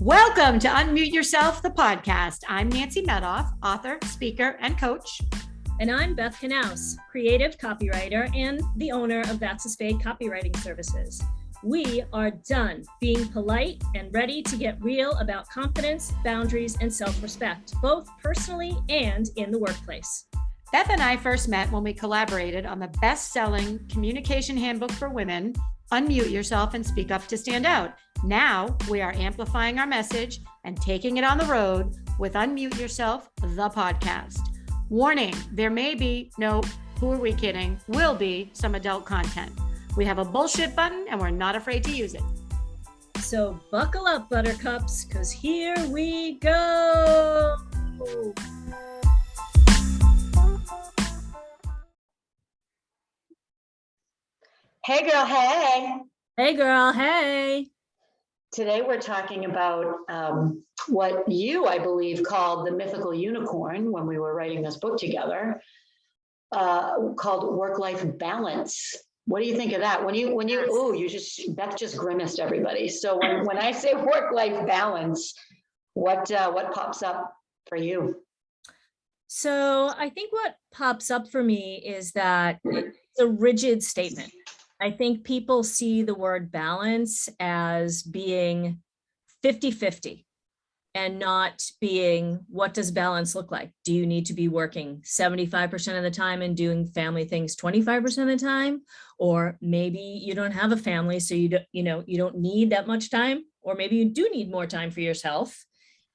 Welcome to Unmute Yourself, the podcast. I'm Nancy Medoff, author, speaker, and coach. And I'm Beth Knaus, creative copywriter and the owner of That's a Spade Copywriting Services. We are done being polite and ready to get real about confidence, boundaries, and self-respect, both personally and in the workplace. Beth and I first met when we collaborated on the best-selling communication handbook for women, Unmute Yourself and Speak Up to Stand Out. Now we are amplifying our message and taking it on the road with Unmute Yourself, the podcast. Warning, there may be, no, who are we kidding, will be some adult content. We have a bullshit button and we're not afraid to use it. So buckle up, buttercups, because here we go. Hey girl, hey. Hey girl, hey. Today we're talking about what you, I believe, called the mythical unicorn when we were writing this book together, called work-life balance. What do you think of that? Beth just grimaced everybody. So when I say work-life balance, what pops up for you? So I think what pops up for me is that it's a rigid statement. I think people see the word balance as being 50-50 and not being, what does balance look like? Do you need to be working 75% of the time and doing family things 25% of the time? Or maybe you don't have a family, so you don't need that much time, or maybe you do need more time for yourself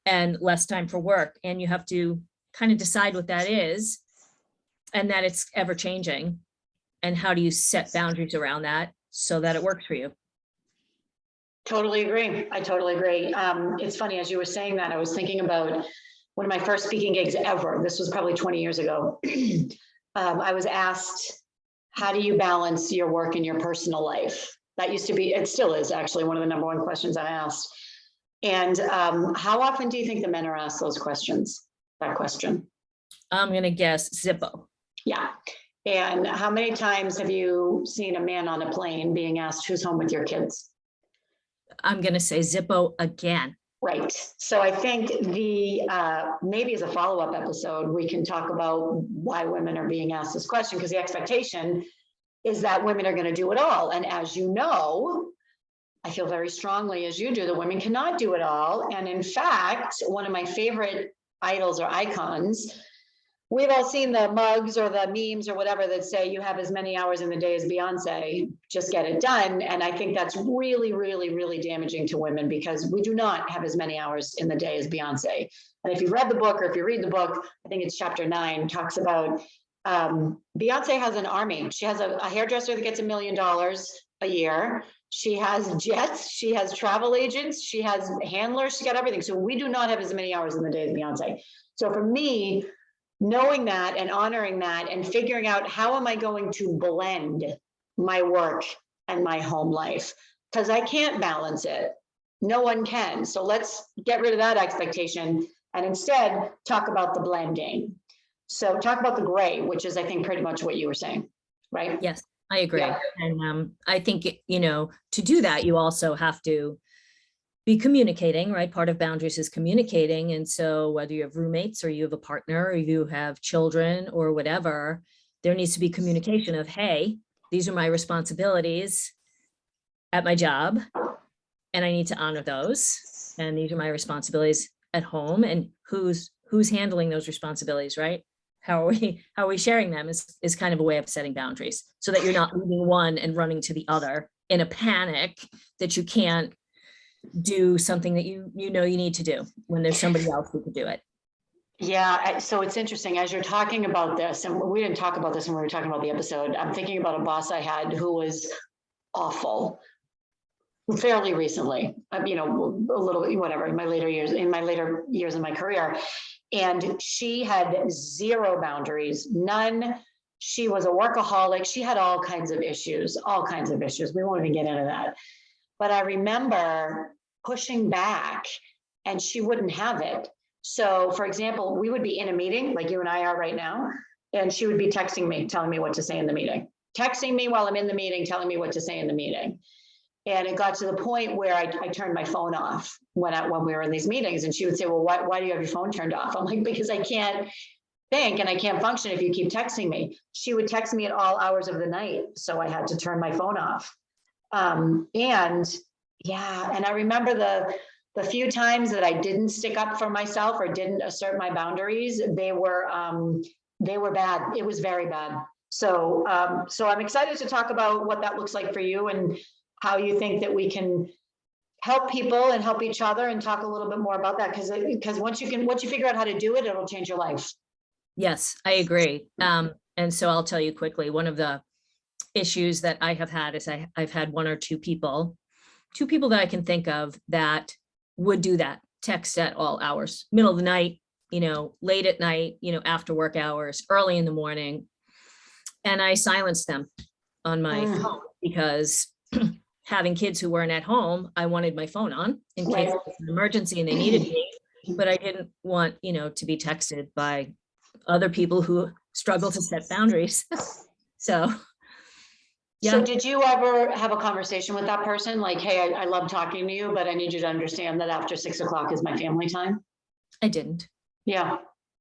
and less time for work. And you have to kind of decide what that is, and that it's ever changing. And how do you set boundaries around that so that it works for you? Totally agree. I totally agree. It's funny, as you were saying that, I was thinking about one of my first speaking gigs ever. This was probably 20 years ago. I was asked, how do you balance your work and your personal life? That used to be, it still is actually one of the number one questions I'm asked. And how often do you think the men are asked those questions? That question? I'm going to guess Zippo. Yeah. And how many times have you seen a man on a plane being asked who's home with your kids? I'm going to say Zippo again. Right. So I think maybe as a follow-up episode, we can talk about why women are being asked this question, because the expectation is that women are going to do it all. And as you know, I feel very strongly, as you do, that women cannot do it all. And in fact, one of my favorite idols or icons, we've all seen the mugs or the memes or whatever that say you have as many hours in the day as Beyonce, just get it done. And I think that's really, really, really damaging to women, because we do not have as many hours in the day as Beyonce. And if you've read the book, or if you read the book, I think it's chapter 9, talks about Beyonce has an army. She has a hairdresser that gets $1 million a year. She has jets, she has travel agents, she has handlers, she's got everything. So we do not have as many hours in the day as Beyonce. So for me, knowing that and honoring that and figuring out how am I going to blend my work and my home life, because I can't balance it. No one can. So let's get rid of that expectation and instead talk about the blending. So talk about the gray, which is, I think, pretty much what you were saying, right? Yes, I agree. Yeah. And I think, to do that, you also have to be communicating, right? Part of boundaries is communicating. And so whether you have roommates or you have a partner or you have children or whatever, there needs to be communication of, hey, these are my responsibilities at my job, and I need to honor those. And these are my responsibilities at home, and who's handling those responsibilities, right? How are we sharing them is kind of a way of setting boundaries, so that you're not leaving one and running to the other in a panic that you can't do something that you need to do when there's somebody else who could do it. Yeah, so it's interesting as you're talking about this, and we didn't talk about this when we were talking about the episode. I'm thinking about a boss I had who was awful fairly recently, a little whatever, in my later years in my career. And she had zero boundaries, none. She was a workaholic. She had all kinds of issues. We won't even get into that. But I remember pushing back and she wouldn't have it. So for example, we would be in a meeting like you and I are right now, and she would be texting me, telling me what to say in the meeting, texting me while I'm in the meeting, telling me what to say in the meeting. And it got to the point where I turned my phone off when we were in these meetings, and she would say, well, why do you have your phone turned off? I'm like, because I can't think and I can't function if you keep texting me. She would text me at all hours of the night. So I had to turn my phone off. And I remember the few times that I didn't stick up for myself or didn't assert my boundaries, they were bad. It was very bad. So I'm excited to talk about what that looks like for you and how you think that we can help people and help each other, and talk a little bit more about that. Because once you figure out how to do it, it'll change your life. Yes, I agree. And so I'll tell you quickly, one of the issues that I have had is I've had one or two people that I can think of that would do that, text at all hours, middle of the night, late at night, after work hours, early in the morning. And I silenced them on my phone because having kids who weren't at home, I wanted my phone on in case it was an emergency and they needed me, but I didn't want, to be texted by other people who struggle to set boundaries. So, yeah. So did you ever have a conversation with that person? Like, hey, I love talking to you, but I need you to understand that after 6 o'clock is my family time. I didn't. Yeah.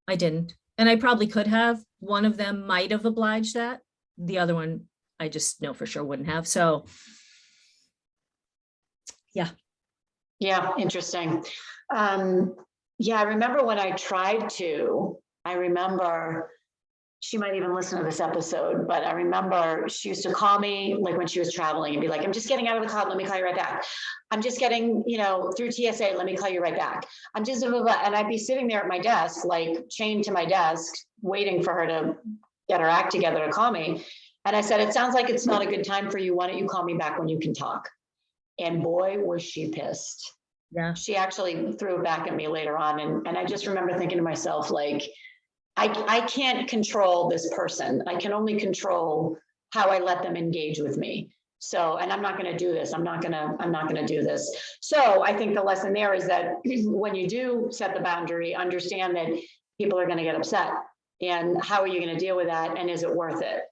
I didn't. And I probably could have. One of them might have obliged that. The other one, I just know for sure wouldn't have. So, yeah. Yeah, interesting. I remember when I tried to, she might even listen to this episode, but I remember she used to call me like when she was traveling and be like, I'm just getting out of the car. Let me call you right back. I'm just getting, through TSA. Let me call you right back. I'm just, and I'd be sitting there at my desk, like chained to my desk, waiting for her to get her act together to call me. And I said, it sounds like it's not a good time for you. Why don't you call me back when you can talk? And boy, was she pissed. Yeah. She actually threw it back at me later on. And I just remember thinking to myself, like, I can't control this person. I can only control how I let them engage with me. So, and I'm not going to do this. I'm not going to do this. So I think the lesson there is that when you do set the boundary, understand that people are going to get upset, and how are you going to deal with that? And is it worth it?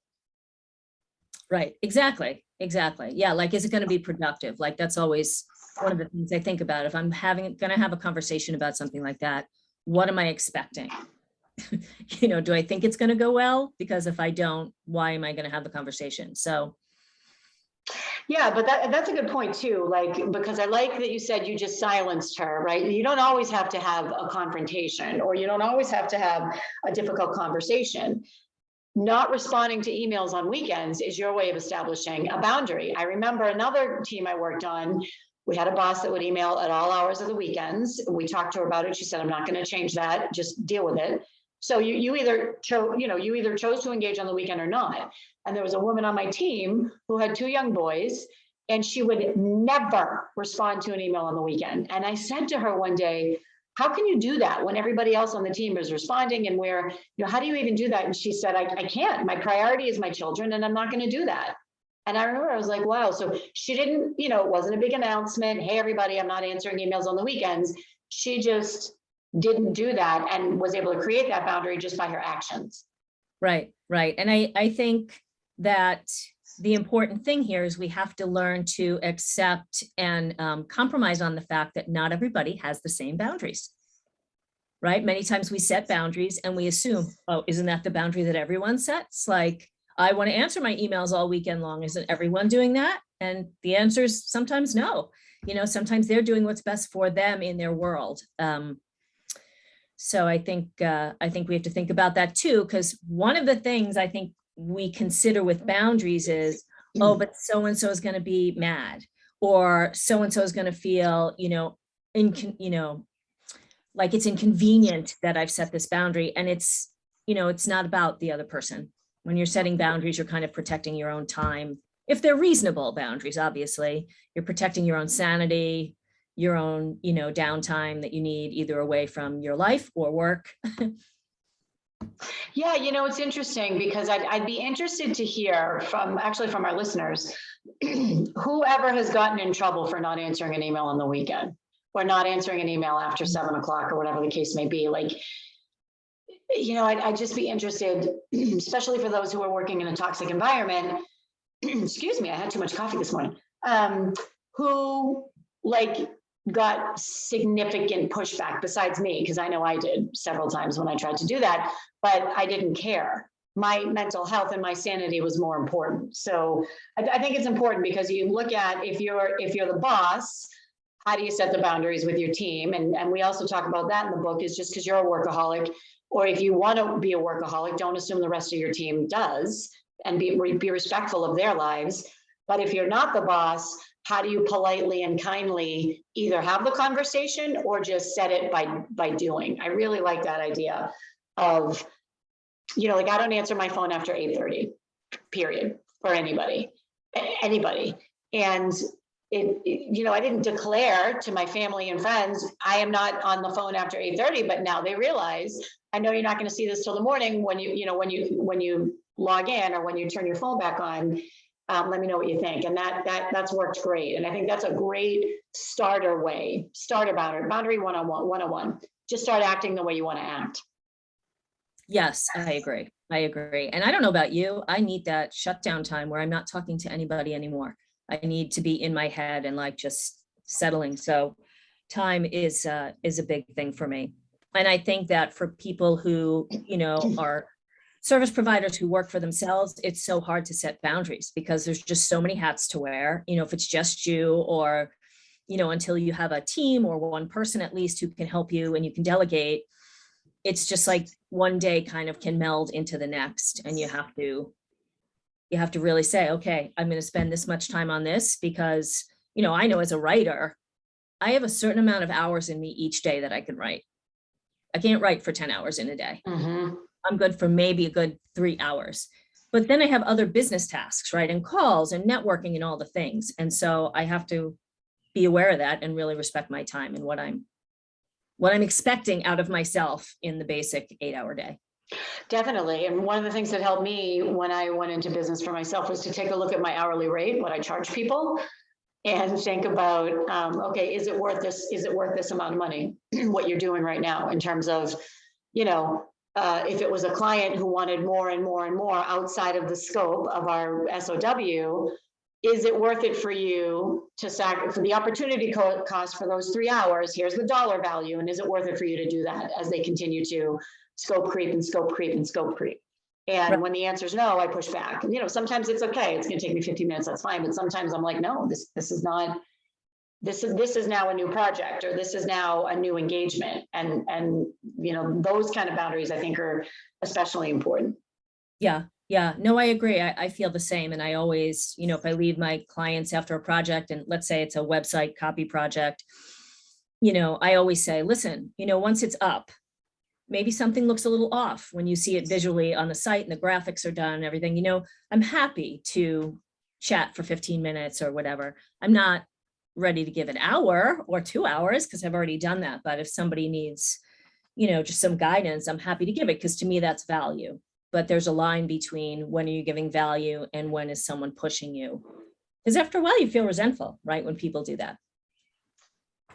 Right. Exactly. Yeah. Like, is it going to be productive? Like, that's always one of the things I think about. If I'm going to have a conversation about something like that, what am I expecting? Do I think it's going to go well? Because if I don't, why am I going to have the conversation? So. Yeah, but that's a good point too. Like, because I like that you said you just silenced her, right? You don't always have to have a confrontation, or you don't always have to have a difficult conversation. Not responding to emails on weekends is your way of establishing a boundary. I remember another team I worked on. We had a boss that would email at all hours of the weekends. We talked to her about it. She said, I'm not going to change that. Just deal with it. So you either chose to engage on the weekend or not. And there was a woman on my team who had 2 young boys, and she would never respond to an email on the weekend. And I said to her one day, how can you do that when everybody else on the team is responding? And how do you even do that? And she said, I can't. My priority is my children, and I'm not going to do that. And I remember I was like, wow. So she didn't, it wasn't a big announcement. Hey, everybody, I'm not answering emails on the weekends. She just didn't do that and was able to create that boundary just by her actions. Right. And I think that the important thing here is we have to learn to accept and compromise on the fact that not everybody has the same boundaries. Right. Many times we set boundaries and we assume, oh, isn't that the boundary that everyone sets? Like, I want to answer my emails all weekend long. Isn't everyone doing that? And the answer is sometimes no. Sometimes they're doing what's best for them in their world. So I think we have to think about that too, because one of the things I think we consider with boundaries is, oh, but so-and-so is going to be mad, or so-and-so is going to feel, like it's inconvenient that I've set this boundary. And it's not about the other person. When you're setting boundaries, you're kind of protecting your own time. If they're reasonable boundaries, obviously, you're protecting your own sanity, your own, downtime that you need either away from your life or work. Yeah, it's interesting because I'd be interested to hear from our listeners, whoever has gotten in trouble for not answering an email on the weekend, or not answering an email after 7 o'clock, or whatever the case may be. Like, I'd just be interested, especially for those who are working in a toxic environment. Excuse me, I had too much coffee this morning. who like got significant pushback besides me, because I know I did several times when I tried to do that, but I didn't care. My mental health and my sanity was more important. So I think it's important because you look at, if you're the boss, how do you set the boundaries with your team? And we also talk about that in the book, is just because you're a workaholic, or if you want to be a workaholic, don't assume the rest of your team does, and be respectful of their lives. But if you're not the boss, how do you politely and kindly either have the conversation or just set it by doing? I really like that idea of, like, I don't answer my phone after 8:30, period, for anybody. And I didn't declare to my family and friends, I am not on the phone after 8:30, but now they realize, I know you're not going to see this till the morning when you log in or when you turn your phone back on. Let me know what you think. And that's worked great. And I think that's a great starter boundary 101. Just start acting the way you want to act. Yes, I agree. And I don't know about you. I need that shutdown time where I'm not talking to anybody anymore. I need to be in my head and like just settling. So time is a big thing for me. And I think that for people who, are service providers who work for themselves, it's so hard to set boundaries because there's just so many hats to wear, if it's just you, or, until you have a team or one person at least who can help you and you can delegate. It's just like one day kind of can meld into the next, and you have to really say, okay, I'm going to spend this much time on this because, I know as a writer, I have a certain amount of hours in me each day that I can write. I can't write for 10 hours in a day. Mm-hmm. I'm good for maybe a good 3 hours, but then I have other business tasks, right? And calls and networking and all the things. And so I have to be aware of that and really respect my time and what I'm expecting out of myself in the basic 8-hour day. Definitely. And one of the things that helped me when I went into business for myself was to take a look at my hourly rate, what I charge people, and think about, okay, is it worth this? Is it worth this amount of money? What you're doing right now in terms of, if it was a client who wanted more and more and more outside of the scope of our SOW, is it worth it for you to for the opportunity cost for those 3 hours? Here's the dollar value. And is it worth it for you to do that as they continue to scope creep and scope creep and scope creep? And right. When the answer is no, I push back. Sometimes it's okay. It's going to take me 15 minutes. That's fine. But sometimes I'm like, no, this is not. This is now a new project, or this is now a new engagement. And those kind of boundaries I think are especially important. Yeah. No, I agree. I feel the same. And I always, if I leave my clients after a project, and let's say it's a website copy project, I always say, listen, once it's up, maybe something looks a little off when you see it visually on the site and the graphics are done and everything, I'm happy to chat for 15 minutes or whatever. I'm not ready to give an hour or 2 hours because I've already done that. But if somebody needs, just some guidance, I'm happy to give it, because to me, that's value. But there's a line between when are you giving value and when is someone pushing you? Because after a while, you feel resentful, right? When people do that.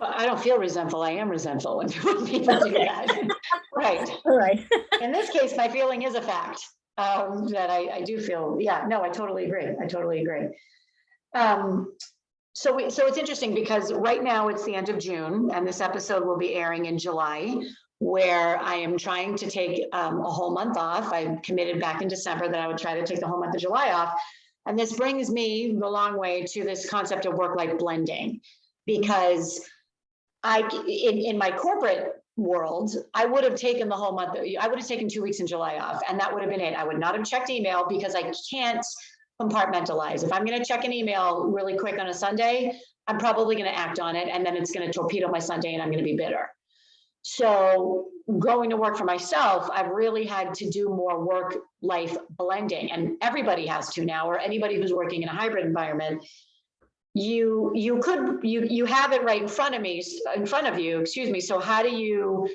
Well, I don't feel resentful. I am resentful when people do that. Right. All right. In this case, my feeling is a fact that I do feel. Yeah, no, I totally agree. So it's interesting because right now it's the end of June, and this episode will be airing in July, where I am trying to take a whole month off. I committed back in December that I would try to take the whole month of July off. And this brings me the long way to this concept of work-life blending, because in my corporate world, I would have taken the whole month. I would have taken 2 weeks in July off, and that would have been it. I would not have checked email because I can't compartmentalize. If I'm going to check an email really quick on a Sunday, I'm probably going to act on it, and then it's going to torpedo my Sunday, and I'm going to be bitter. So going to work for myself, I've really had to do more work-life blending, and everybody has to now, or anybody who's working in a hybrid environment. You have it right in front of you, excuse me. So how do you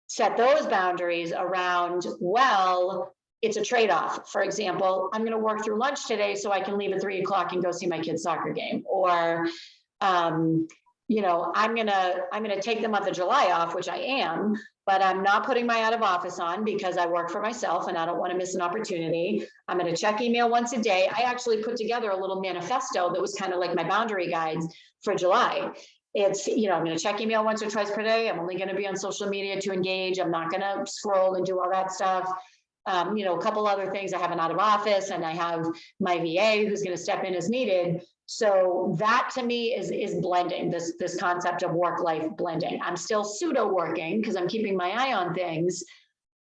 set those boundaries around, well, it's a trade-off. For example, I'm going to work through lunch today so I can leave at 3 o'clock and go see my kid's soccer game. Or, I'm going to take the month of July off, which I am, but I'm not putting my out of office on because I work for myself and I don't want to miss an opportunity. I'm going to check email once a day. I actually put together a little manifesto that was kind of like my boundary guides for July. It's, I'm going to check email once or twice per day. I'm only going to be on social media to engage. I'm not going to scroll and do all that stuff. A couple other things. I have an out of office and I have my VA who's going to step in as needed. So that to me is blending, this concept of work-life blending. I'm still pseudo working because I'm keeping my eye on things,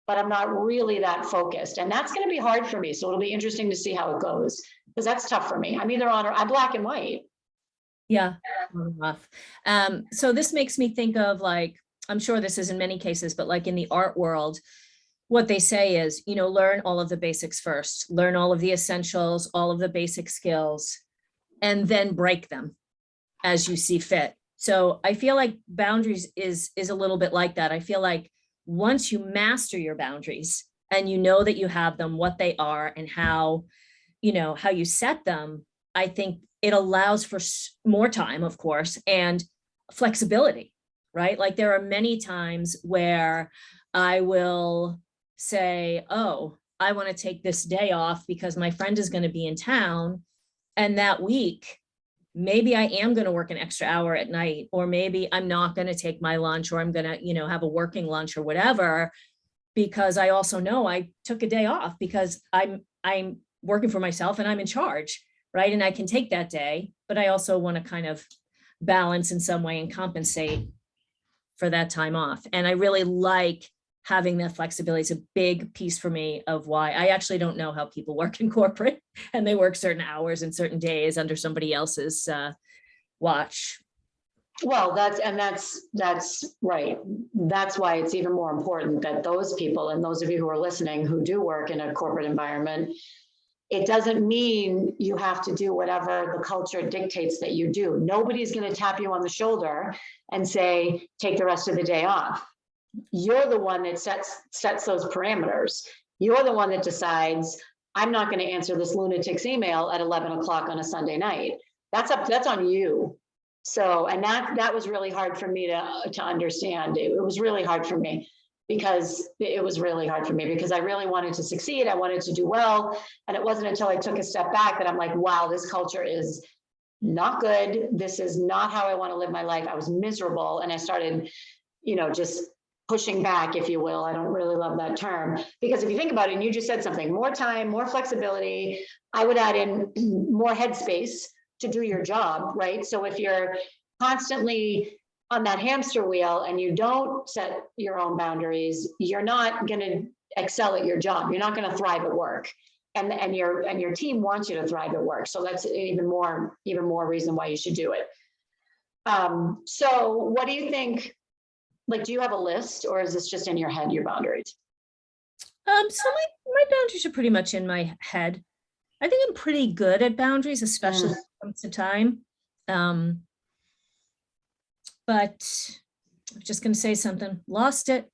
but I'm not really that focused. And that's going to be hard for me. So it'll be interesting to see how it goes, because that's tough for me. I'm either on or I'm black and white. Yeah. Rough. So this makes me think of, like, I'm sure this is in many cases, but like in the art world, what they say is, learn all of the basics first, learn all of the essentials, all of the basic skills, and then break them as you see fit. So I feel like boundaries is a little bit like that. I feel like once you master your boundaries and you know that you have them, what they are, and how you set them, I think it allows for more time, of course, and flexibility, right? Like there are many times where I will say, oh, I want to take this day off because my friend is going to be in town. And that week, maybe I am going to work an extra hour at night, or maybe I'm not going to take my lunch, or I'm going to, have a working lunch or whatever, because I also know I took a day off because I'm working for myself and I'm in charge, right? And I can take that day, but I also want to kind of balance in some way and compensate for that time off. And I really like having that flexibility. Is a big piece for me of why I actually don't know how people work in corporate and they work certain hours and certain days under somebody else's watch. Well, that's right. That's why it's even more important that those people, and those of you who are listening who do work in a corporate environment, it doesn't mean you have to do whatever the culture dictates that you do. Nobody's going to tap you on the shoulder and say, take the rest of the day off. You're the one that sets those parameters. You're the one that decides, I'm not going to answer this lunatic's email at 11 o'clock on a Sunday night. That's on you. So, and that was really hard for me to understand. It was really hard for me because I really wanted to succeed. I wanted to do well. And it wasn't until I took a step back that I'm like, wow, this culture is not good. This is not how I want to live my life. I was miserable. And I started, just pushing back, if you will. I don't really love that term, because if you think about it, and you just said something, more time, more flexibility, I would add in more headspace to do your job, right? So if you're constantly on that hamster wheel and you don't set your own boundaries, you're not going to excel at your job. You're not going to thrive at work. And your team wants you to thrive at work. So that's even more reason why you should do it. So what do you think? Like, do you have a list, or is this just in your head, your boundaries? So my boundaries are pretty much in my head. I think I'm pretty good at boundaries, especially when it comes to time. But I was just going to say something. Lost it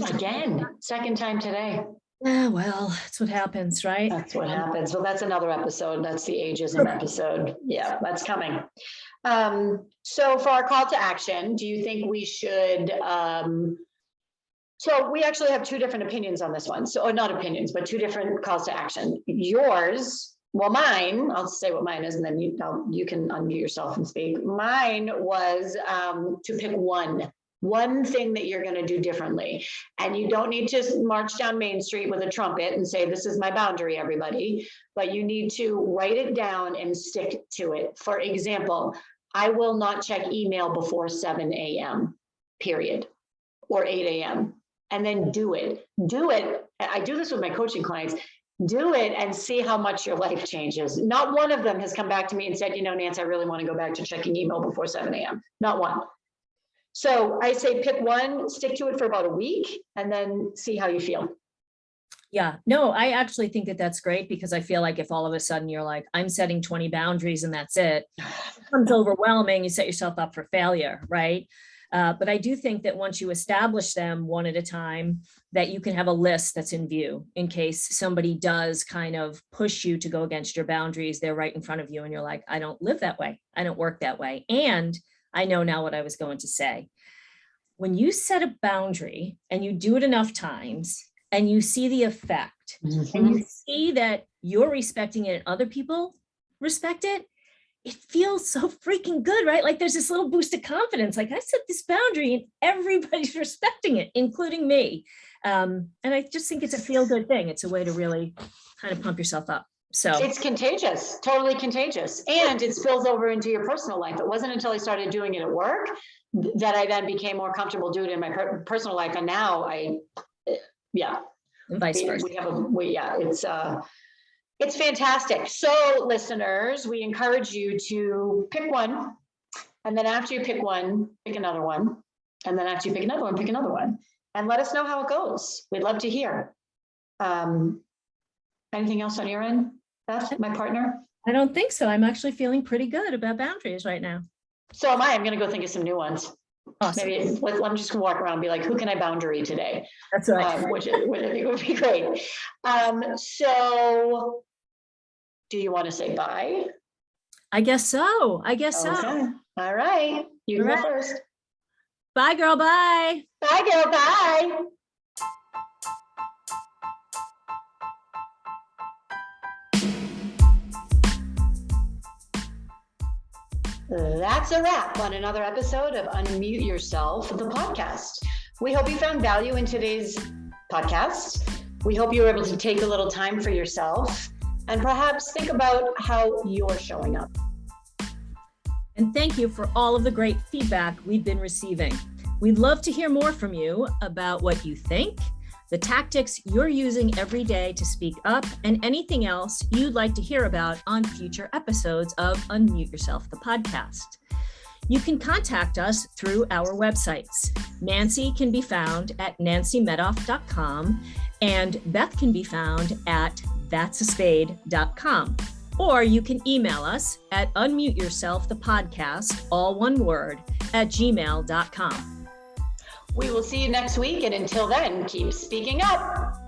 again. Second time today. Well, that's what happens, right? That's what happens. Well, that's another episode. That's the ageism episode. Yeah, that's coming. So for our call to action, do you think we should, so we actually have two different opinions on this one. So, or not opinions, but two different calls to action. Yours, well, mine, I'll say what mine is, and then you can unmute yourself and speak. Mine was to pick one thing that you're going to do differently. And you don't need to march down Main Street with a trumpet and say, this is my boundary, everybody, but you need to write it down and stick to it. For example, I will not check email before 7 a.m., period, or 8 a.m. And then do it. I do this with my coaching clients. Do it and see how much your life changes. Not one of them has come back to me and said, Nance, I really want to go back to checking email before 7 a.m. Not one. So I say pick one, stick to it for about a week, and then see how you feel. Yeah, no, I actually think that that's great, because I feel like if all of a sudden you're like, I'm setting 20 boundaries and that's it, it becomes overwhelming. You set yourself up for failure, right? But I do think that once you establish them one at a time, that you can have a list that's in view in case somebody does kind of push you to go against your boundaries. They're right in front of you and you're like, I don't live that way. I don't work that way. And I know now what I was going to say. when you set a boundary and you do it enough times and you see the effect and you see that you're respecting it and other people respect it, it feels so freaking good, right? Like there's this little boost of confidence. Like I set this boundary and everybody's respecting it, including me. And I just think it's a feel-good thing. It's a way to really kind of pump yourself up. So it's contagious, totally contagious. And it spills over into your personal life. It wasn't until I started doing it at work that I then became more comfortable doing it in my personal life. And now yeah. And vice versa. It's fantastic. So listeners, we encourage you to pick one. And then after you pick one, pick another one. And then after you pick another one, pick another one. And let us know how it goes. We'd love to hear. Anything else on your end, Beth, my partner? I don't think so. I'm actually feeling pretty good about boundaries right now. So am I. I'm going to go think of some new ones. Awesome. Maybe I'm just going to walk around and be like, who can I boundary today? That's right. Which I think would be great. So do you want to say bye? I guess so. Okay. All right. You go first. Bye, girl. Bye. Bye, girl. Bye. That's a wrap on another episode of Unmute Yourself, the podcast. We hope you found value in today's podcast. We hope you were able to take a little time for yourself and perhaps think about how you're showing up. And thank you for all of the great feedback we've been receiving. We'd love to hear more from you about what you think, the tactics you're using every day to speak up, and anything else you'd like to hear about on future episodes of Unmute Yourself, the podcast. You can contact us through our websites. Nancy can be found at nancymedoff.com and Beth can be found at that'saspade.com. Or you can email us at unmuteyourselfthepodcast, all one word, @gmail.com. We will see you next week, and until then, keep speaking up.